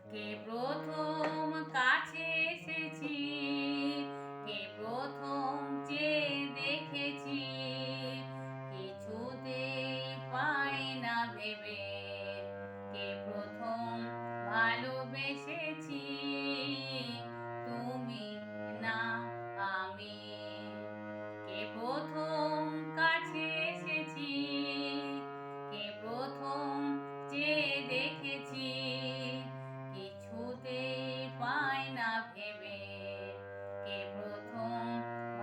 কে প্রথম কাছে এসেছি, কে প্রথম চেয়ে দেখেছি, কিছুতে পাই না ভেবে, কে প্রথম ভালোবেসেছি, তুমি না আমি। কে প্রথম কাছে এসেছি, কে প্রথম চেয়ে দেখেছি, কিছুতে পাই না ভেবে, কে প্রথম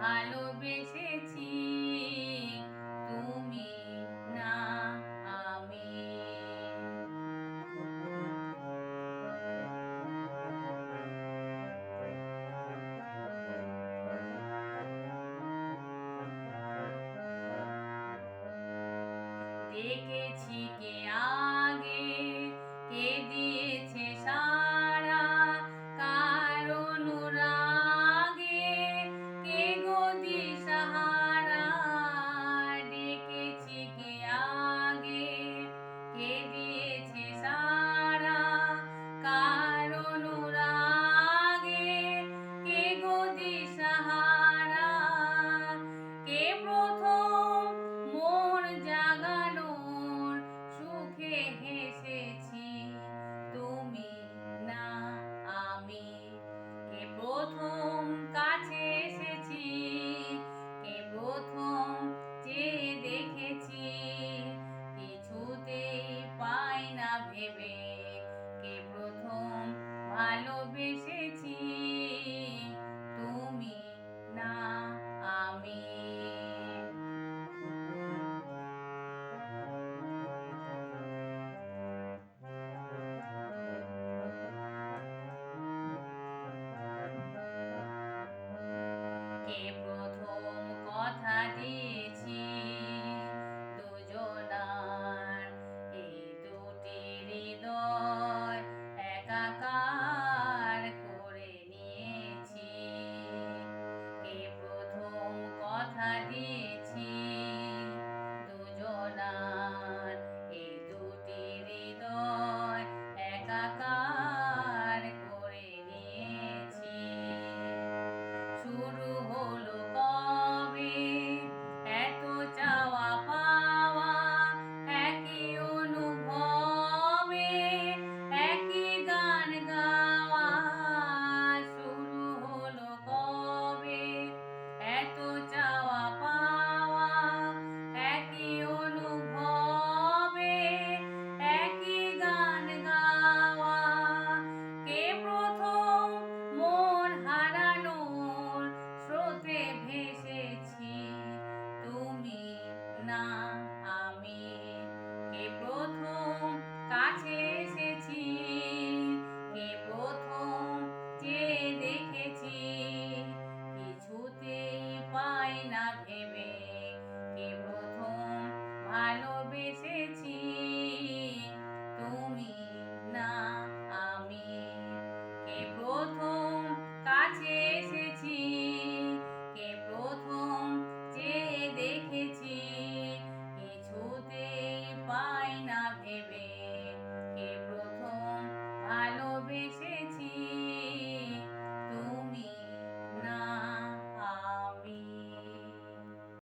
ভালোবেসেছি, তুমি না আমি। দেখেছি কে আগে, কে দিয়েছে সারা, কার অনুরাগে কে গো দিশাহারা। ডেকেছি কে আগে, কে দিয়েছে সারা, কার অনুরাগে কে গো দিশাহারা। কে প্রথম মন জাগানোর সুখে হেসেছি, তুমি না আমি। কে প্রথম কাছে এসেছি, কে প্রথম চেয়ে দেখেছি, কিছুতেই পাই না ভেবে, কে প্রথম ভালোবেসেছি।